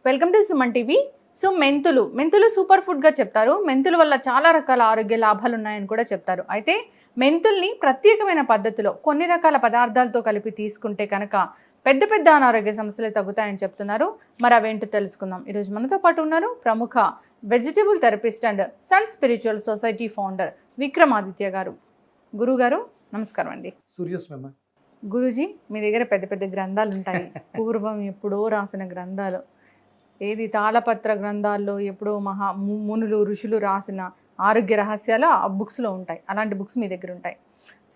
Welcome to Suman TV. So మెంతులు super ఫుడ్గా చెప్తారు. మెంతుల వల్ల చాలా రకాల ఆరోగ్య లాభాలు ఉన్నాయని కూడా చెప్తారు. అయితే మెంతుల్ని ప్రత్యేకమైన పద్ధతిలో కొన్ని రకాల పదార్థాలతో కలిపి తీసుకుంటే కనుక పెద్ద పెద్ద అనారోగ్య సమస్యలు తగ్గుతాయని చెప్తున్నారు. మరి అవేంటో తెలుసుకుందాం. ఈరోజు మనతో పాటు ఉన్నారు ప్రముఖ vegetable therapist and sun spiritual society founder Vikramaditya garu. గురుగారు నమస్కారం అండి. సూర్యోస్మమ్మ. గురూజీ, మీ దగ్గర పెద్ద పెద్ద గ్రంథాలు ఉంటాయి. పూర్వం ఎప్పుడో రాసిన గ్రంథాలు, ఏది తాళపత్ర గ్రంథాల్లో ఎప్పుడో మునులు ఋషులు రాసిన ఆరోగ్య రహస్యాలు ఆ బుక్స్లో ఉంటాయి. అలాంటి బుక్స్ మీ దగ్గర ఉంటాయి.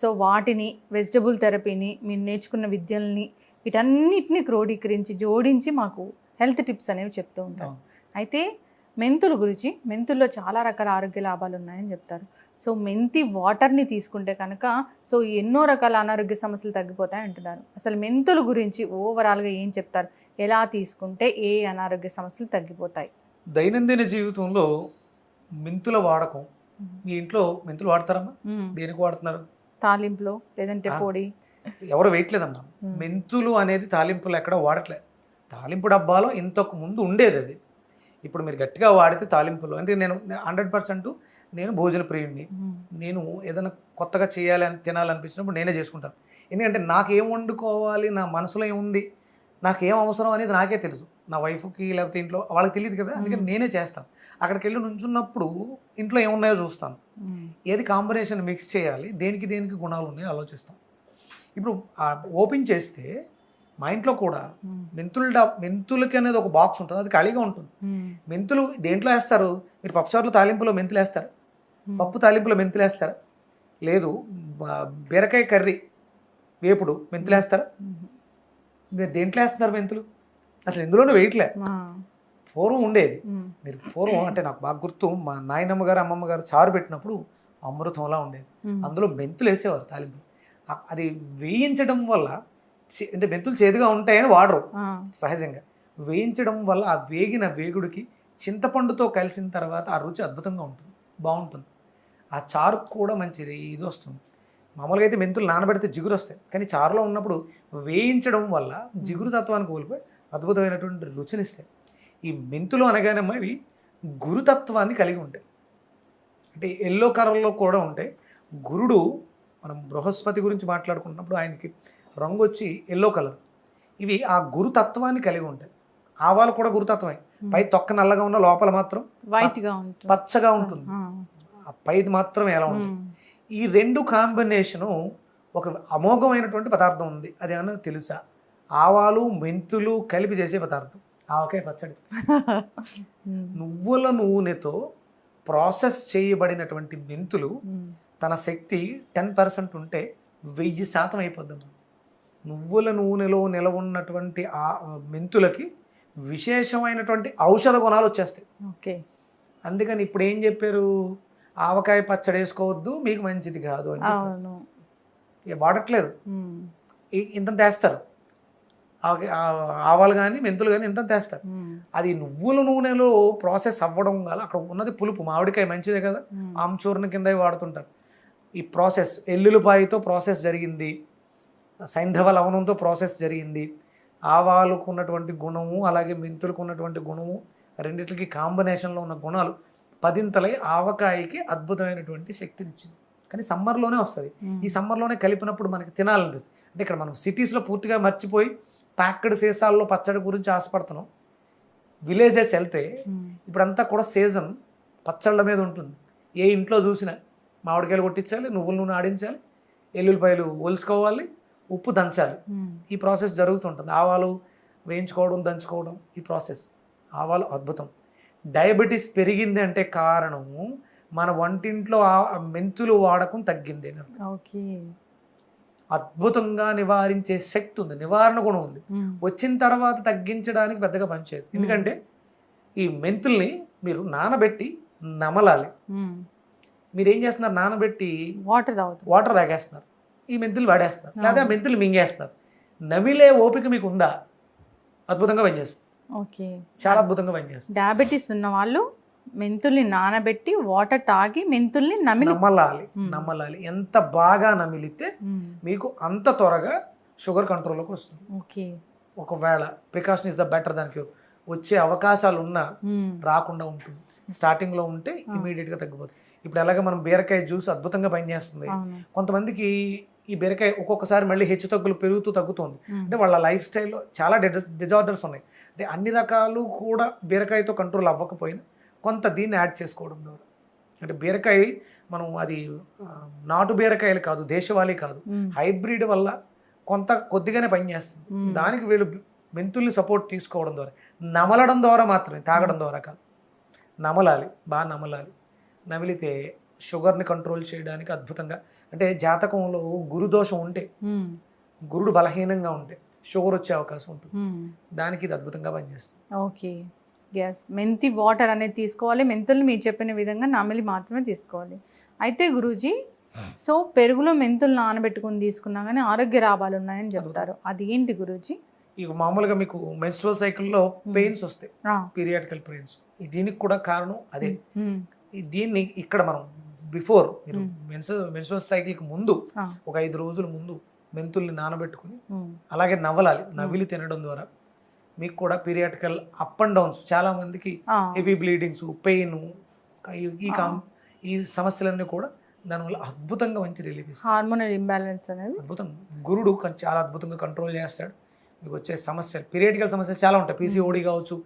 సో వాటిని, వెజిటబుల్ థెరపీని, మీరు నేర్చుకున్న విద్యల్ని, వీటన్నిటిని క్రోడీకరించి జోడించి మాకు హెల్త్ టిప్స్ అనేవి చెప్తూ ఉంటారు. అయితే మెంతుల గురించి, మెంతుల్లో చాలా రకాల ఆరోగ్య లాభాలు ఉన్నాయని చెప్తారు. సో మెంతి వాటర్ని తీసుకుంటే కనుక సో ఎన్నో రకాల అనారోగ్య సమస్యలు తగ్గిపోతాయి అంటున్నారు. అసలు మెంతుల గురించి ఓవరాల్గా ఏం చెప్తారు? ఎలా తీసుకుంటే ఏ అనారోగ్య సమస్యలు తగ్గిపోతాయి? దైనందిన జీవితంలో మెంతుల వాడకం, మీ ఇంట్లో మెంతులు వాడతారమ్మా? దేనికి వాడుతున్నారు? తాలింపులో, లేదంటే పొడి? ఎవరు వేయట్లేదమ్మా. మెంతులు అనేది తాలింపులు ఎక్కడ వాడట్లేదు. తాలింపు డబ్బాలో ఇంతకు ముందు ఉండేది అది. ఇప్పుడు మీరు గట్టిగా వాడితే తాలింపులు అంటే నేను 100% నేను భోజన ప్రియుడిని. నేను ఏదైనా కొత్తగా చేయాలి తినాలనిపించినప్పుడు నేనే చేసుకుంటాను. ఎందుకంటే నాకేం వండుకోవాలి, నా మనసులో ఏముంది, నాకేం అవసరం అనేది నాకే తెలుసు. నా వైఫ్కి లేకపోతే ఇంట్లో వాళ్ళకి తెలియదు కదా. అందుకని నేనే చేస్తాను. అక్కడికి వెళ్ళి నుంచున్నప్పుడు ఇంట్లో ఏమున్నాయో చూస్తాను. ఏది కాంబినేషన్ మిక్స్ చేయాలి, దేనికి దేనికి గుణాలు ఉన్నాయో ఆలోచిస్తాం. ఇప్పుడు ఓపెన్ చేస్తే మా ఇంట్లో కూడా మెంతులకి అనేది ఒక బాక్స్ ఉంటుంది. అది ఖాళీగా ఉంటుంది. మెంతులు దేంట్లో వేస్తారు? మీరు పప్పుచారులో తాలింపులో మెంతులు వేస్తారు, పప్పు తాలింపులో మెంతులు వేస్తారు, లేదు బీరకాయ కర్రీ వేపుడు మెంతులు వేస్తారా? మీరు దేంట్లో వేస్తున్నారు మెంతులు? అసలు ఇందులోనే వేయట్లే. పూర్వం ఉండేది. మీరు పూర్వం అంటే నాకు బాగా గుర్తు, మా నాయనమ్మ గారు అమ్మమ్మ గారు చారు పెట్టినప్పుడు అమృతంలా ఉండేది. అందులో మెంతులు వేసేవారు తాలింపు. అది వేయించడం వల్ల అంటే మెంతులు చేదుగా ఉంటాయని వాడరు సహజంగా. వేయించడం వల్ల ఆ వేగిన వేగుడికి చింతపండుతో కలిసిన తర్వాత ఆ రుచి అద్భుతంగా ఉంటుంది, బాగుంటుంది. ఆ చారు కూడా మంచిది ఇది వస్తుంది. మామూలుగా అయితే మెంతులు నానబెడితే జిగురు వస్తాయి, కానీ చారులో ఉన్నప్పుడు వేయించడం వల్ల జిగురు తత్వాన్ని కోల్పోయి అద్భుతమైనటువంటి రుచినిస్తాయి. ఈ మెంతులు అనగానే ఇవి గురుతత్వాన్ని కలిగి ఉంటాయి. అంటే ఎల్లో కలర్లో కూడా ఉంటాయి. గురుడు, మనం బృహస్పతి గురించి మాట్లాడుకున్నప్పుడు ఆయనకి రంగు వచ్చి ఎల్లో కలర్. ఇవి ఆ గురుతత్వాన్ని కలిగి ఉంటాయి. ఆవాలు కూడా గురుతత్వమే. పై తొక్క నల్లగా ఉన్న లోపల మాత్రం వైట్గా పచ్చగా ఉంటుంది. ఆ పైది మాత్రం ఎలా ఉంటుంది. ఈ రెండు కాంబినేషను ఒక అమోఘమైనటువంటి పదార్థం ఉంది. అది ఏమన్నా తెలుసా? ఆవాలు మెంతులు కలిపి చేసే పదార్థం ఆవకాయ పచ్చడి. నువ్వుల నూనెతో ప్రాసెస్ చేయబడినటువంటి మెంతులు తన శక్తి 10% ఉంటే 1000% అయిపోద్దాం. నువ్వుల నూనెలో నిలవ ఉన్నటువంటి ఆ మెంతులకి విశేషమైనటువంటి ఔషధ గుణాలు వచ్చేస్తాయి. ఓకే. అందుకని ఇప్పుడు ఏం చెప్పారు? ఆవకాయ పచ్చడి వేసుకోవద్దు, మీకు మంచిది కాదు అని వాడట్లేదు. ఇంత వేస్తారు, ఆవాలు కానీ మెంతులు కానీ ఇంత వేస్తారు. అది నువ్వుల నూనెలో ప్రాసెస్ అవ్వడం వల్ల అక్కడ ఉన్నది పులుపు. మామిడికాయ మంచిదే కదా, ఆమ్చూర్ణ కింద వాడుతుంటారు. ఈ ప్రాసెస్ ఎల్లుల్లిపాయతో ప్రాసెస్ జరిగింది, సైంధవ లవణంతో ప్రాసెస్ జరిగింది. ఆవాలకు ఉన్నటువంటి గుణము అలాగే మెంతులకు ఉన్నటువంటి గుణము రెండింటికి కాంబినేషన్లో ఉన్న గుణాలు 10 ఆవకాయకి అద్భుతమైనటువంటి శక్తినిచ్చింది. కానీ సమ్మర్లోనే వస్తుంది. ఈ సమ్మర్లోనే కలిపినప్పుడు మనకి తినాలనిపిస్తుంది. అంటే ఇక్కడ మనం సిటీస్లో పూర్తిగా మర్చిపోయి ప్యాక్డ్ సీసాల్లో పచ్చడి గురించి ఆశపడుతున్నాం. విలేజెస్ వెళ్తే ఇప్పుడంతా కూడా సీజన్ పచ్చళ్ళ మీద ఉంటుంది. ఏ ఇంట్లో చూసినా మామిడికాయలు కొట్టించాలి, నువ్వుల నూనె ఆడించాలి, ఎల్లుల్లిపాయలు ఒలుచుకోవాలి, ఉప్పు దంచాలి. ఈ ప్రాసెస్ జరుగుతుంటుంది. ఆవాలు వేయించుకోవడం, దంచుకోవడం, ఈ ప్రాసెస్. ఆవాలు అద్భుతం. డయాబెటీస్ పెరిగింది అంటే కారణము మన వంటింట్లో మెంతులు వాడకం తగ్గింది. ఓకే. అద్భుతంగా నివారించే శక్తి ఉంది, నివారణ గుణం ఉంది. వచ్చిన తర్వాత తగ్గించడానికి పెద్దగా పనిచేయదు. ఎందుకంటే ఈ మెంతుల్ని మీరు నానబెట్టి నమలాలి. మీరు ఏం చేస్తున్నారు? నానబెట్టి వాటర్ తాగేస్తున్నారు, ఈ మెంతులు వాడేస్తారు, లేదా మెంతులు మింగేస్తారు. నమిలే ఓపిక మీకు ఉందా? అద్భుతంగా పనిచేస్తుంది. ఓకే, చాలా అద్భుతంగా పనిచేస్తుంది. డయాబెటీస్ ఉన్న వాళ్ళు మెంతుల్ని నానబెట్టి వాటర్ తాగి మెంతుల్ని నమలాలి. ఎంత బాగా నమిలితే మీకు అంత త్వరగా షుగర్ కంట్రోల్లోకి వస్తుంది. ఓకే. ఒకవేళ ప్రికాషన్ ఇస్ ద బెటర్. దానికి వచ్చే అవకాశాలు ఉన్నా ఉమ్, రాకుండా ఉంటుంది. స్టార్టింగ్లో ఉంటే ఇమీడియట్గా తగ్గిపోతుంది. ఇప్పుడు అలాగే మనం బీరకాయ జ్యూస్ అద్భుతంగా పనిచేస్తుంది. అవును. కొంతమందికి ఈ బీరకాయ ఒక్కొక్కసారి మళ్ళీ హెచ్చు తగ్గులు పెరుగుతూ తగ్గుతుంది. ఉమ్, అంటే వాళ్ళ లైఫ్ స్టైల్లో చాలా డిజార్డర్స్ ఉన్నాయి. అంటే అన్ని రకాలు కూడా బీరకాయతో కంట్రోల్ అవ్వకపోయినా కొంత దీన్ని యాడ్ చేసుకోవడం ద్వారా, అంటే బీరకాయ మనం అది నాటు బీరకాయలు కాదు, దేశవాళీ కాదు, ఉమ్, హైబ్రిడ్ వల్ల కొద్దిగానే పనిచేస్తుంది. ఉమ్, దానికి వీళ్ళు మెంతుల్ని సపోర్ట్ తీసుకోవడం ద్వారా, నమలడం ద్వారా మాత్రమే, తాగడం ద్వారా కాదు, నమలాలి, బాగా నమలాలి. నమిలితే షుగర్ని కంట్రోల్ చేయడానికి అద్భుతంగా, అంటే జాతకంలో గురుదోషం ఉంటే, ఉమ్, గురుడు బలహీనంగా ఉంటే షుగర్ వచ్చే అవకాశం ఉంటుంది. ఉమ్. దానికి ఇది అద్భుతంగా పనిచేస్తుంది. Okay, yes. మెంతి వాటర్ అనేది తీసుకోవాలి. మెంతులు మీరు చెప్పిన విధంగా నమిలి మాత్రమే తీసుకోవాలి. అయితే గురూజీ, సో పెరుగులో మెంతులు నానబెట్టుకుని తీసుకున్నా కానీ ఆరోగ్య లాభాలు ఉన్నాయని చెప్తారు. అది ఏంటి గురూజీ? ఇక మామూలుగా మీకు మెన్స్ట్రువల్ సైకిల్లో పెయిన్స్ వస్తాయి, ఆ, పీరియాడికల్ పెయిన్స్. దీనికి కూడా కారణం అదే. ఉమ్, దీన్ని ఇక్కడ మనం బిఫోర్ మీరు Hmm. మెన్స్ట్రువల్ సైకిల్కి ముందు ఆ, ఒక 5 రోజుల ముందు మెంతుల్ని నానబెట్టుకుని ఉమ్, అలాగే నవ్వలాలి. నవ్విలి తినడం ద్వారా మీకు కూడా పీరియాడికల్ అప్ అండ్ డౌన్స్, చాలా మందికి ఆ, హెవీ బ్లీడింగ్స్, పెయిన్, ఈ సమస్యలన్నీ కూడా దానివల్ల అద్భుతంగా మంచి రిలీఫ్ ఇస్తుంది. హార్మోనల్ ఇంబ్యాలెన్స్ అనేది అద్భుతం. గురుడు చాలా అద్భుతంగా కంట్రోల్ చేస్తాడు. మీకు వచ్చే సమస్యలు, పీరియాడికల్ సమస్యలు చాలా ఉంటాయి. పీసీఓడి కావచ్చు,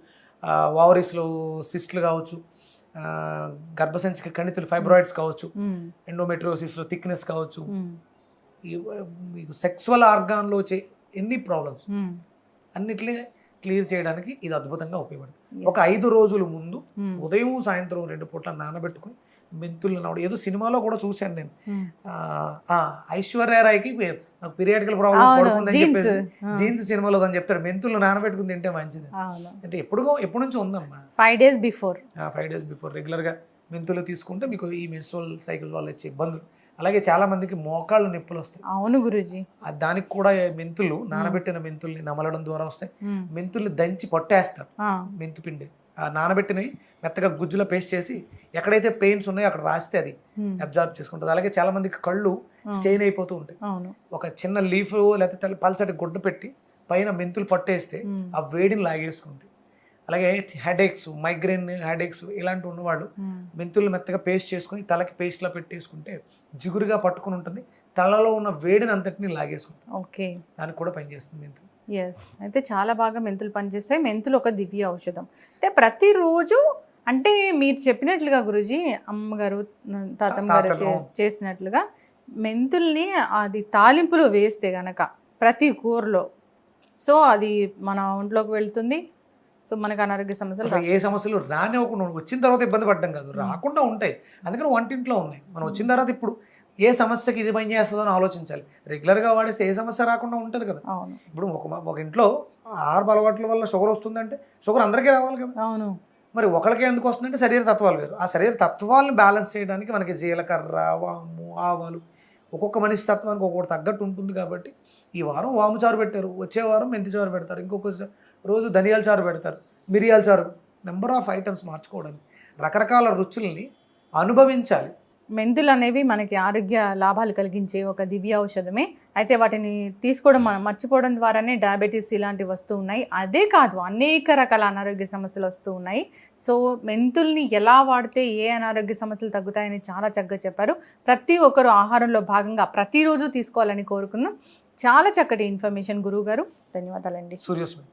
ఓవరీస్లో సిస్ట్లు కావచ్చు, గర్భసంచికి కణితులు ఫైబ్రాయిడ్స్ కావచ్చు, ఉమ్, ఎండోమెట్రియోసిస్లో థిక్నెస్ కావచ్చు, ఉమ్, మీకు సెక్సువల్ ఆర్గాన్లో వచ్చే ఎన్ని ప్రాబ్లమ్స్ ఉమ్, అన్నిటినీ క్లియర్ చేయడానికి ఇది అద్భుతంగా ఉపయోగపడుతుంది. ఒక 5 రోజుల ముందు ఉమ్, ఉదయం సాయంత్రం 2 పూట్ల నానబెట్టుకుని మెంతులు నవ్వడం. ఏదో సినిమాలో కూడా చూశాను నేను, ఉమ్. ఐశ్వర్య రాయ్కి నాకు పీరియాడికల్ ప్రాబ్లమ్స్ అవును, పడుతుందని జీన్స్. చెప్పేసి ఆ. జీన్స్ సినిమాలో అని చెప్తాడు, మెంతులు నానబెట్టుకుని తింటే మంచిది. అవును. అంటే ఎప్పటి నుంచి ఉందమ్మా, 5 days బిఫోర్. 5 days బిఫోర్ రెగ్యులర్గా మెంతులు తీసుకుంటే మీకు ఈ మెన్స్ట్రువల్ సైకిల్ వల్ల వచ్చే ఇబ్బందులు. అలాగే చాలా మందికి మోకాళ్ళు నొప్పులు వస్తాయి. అవును గురూజీ. దానికి కూడా మెంతులు, నానబెట్టిన మెంతుల్ని నమలడం ద్వారా వస్తాయి. ఉమ్, మెంతుల్ని దంచి పొట్టేస్తారు, ఆ, మెంతు పిండి ఆ నానబెట్టినవి మెత్తగా గుజ్జులో పేస్ట్ చేసి ఎక్కడైతే పెయిన్స్ ఉన్నాయో అక్కడ రాస్తే అది ఉమ్, అబ్జార్బ్ చేసుకుంటుంది. అలాగే చాలా మందికి కళ్ళు స్టెయిన్ అయిపోతూ ఉంటాయి. అవును. ఒక చిన్న లీఫ్ లేకపోతే పల్చటి గుడ్డ పెట్టి పైన మెంతులు పట్టేస్తే ఉమ్, ఆ వేడిని లాగేసుకుంటాయి. అలాగే హెడేక్స్, మైగ్రేన్ హెడేక్స్ ఇలాంటి ఉన్నవాళ్ళు ఉమ్, మెంతులు మెత్తగా పేస్ట్ చేసుకుని తలకి పేస్ట్లా పెట్టేసుకుంటే జిగురుగా పట్టుకుని ఉంటుంది, తలలో ఉన్న వేడిని అంతటిని లాగేసుకుంటుంది. ఓకే, దానికి కూడా పనిచేస్తుంది మెంతులు. ఎస్. అయితే చాలా బాగా మెంతులు పనిచేస్తాయి. మెంతులు ఒక దివ్య ఔషధం. అంటే ప్రతిరోజు, అంటే మీరు చెప్పినట్లుగా గురూజీ, అమ్మగారు తాతమ్మ గారు తాతలు. చేసినట్లుగా మెంతుల్ని అది తాలింపులో వేస్తే గనక ప్రతి కూరలో, సో అది మన ఒంట్లోకి వెళ్తుంది. సో మనకు అనారోగ్య సమస్యలు అసలు ఏ సమస్యలు రానివ్వకుండా, వచ్చిన తర్వాత ఇబ్బంది పడ్డం కాదు, రాకుండా ఉంటాయి. అందుకని వంటింట్లో ఉన్నాయి. మనం వచ్చిన తర్వాత ఇప్పుడు ఏ సమస్యకి ఇది పని చేస్తుందో అని ఆలోచించాలి. రెగ్యులర్గా వాడిస్తే ఏ సమస్య రాకుండా ఉంటుంది కదా. అవును, ఇప్పుడు ఒక ఇంట్లో ఆహారపు అలవాట్ల వల్ల షుగర్ వస్తుందంటే షుగర్ అందరికీ రావాలి కదా. అవును. మరి ఒకరికి ఎందుకు వస్తుందంటే శరీర తత్వాలు వేరు. ఆ శరీర తత్వాలను బ్యాలెన్స్ చేయడానికి మనకి జీలకర్ర, వాము, ఆవాలు, ఒక్కొక్క మనిషి తత్వానికి ఒక్కొక్కటి తగ్గట్టు ఉంటుంది. కాబట్టి ఈ వారం వాము చారు పెట్టారు, వచ్చే వారం మెంతి చారు పెడతారు, ఇంకొక రోజు ధనియాల చారు పెడతారు, మిరియాల చారు, నెంబర్ ఆఫ్ ఐటమ్స్ మార్చుకోవడానికి రకరకాల రుచుల్ని అనుభవించాలి. మెంతులు అనేవి మనకి ఆరోగ్య లాభాలు కలిగించే ఒక దివ్య ఔషధమే. అయితే వాటిని తీసుకోవడం మనం మర్చిపోవడం ద్వారానే డయాబెటీస్ ఇలాంటివి వస్తూ ఉన్నాయి. అదే కాదు, అనేక రకాల అనారోగ్య సమస్యలు వస్తూ ఉన్నాయి. సో మెంతుల్ని ఎలా వాడితే ఏ అనారోగ్య సమస్యలు తగ్గుతాయని చాలా చక్కగా చెప్పారు. ప్రతి ఒక్కరు ఆహారంలో భాగంగా ప్రతిరోజు తీసుకోవాలని కోరుకున్నాం. చాలా చక్కటి ఇన్ఫర్మేషన్ గురువు గారు, ధన్యవాదాలండి. సూర్యోస్మి.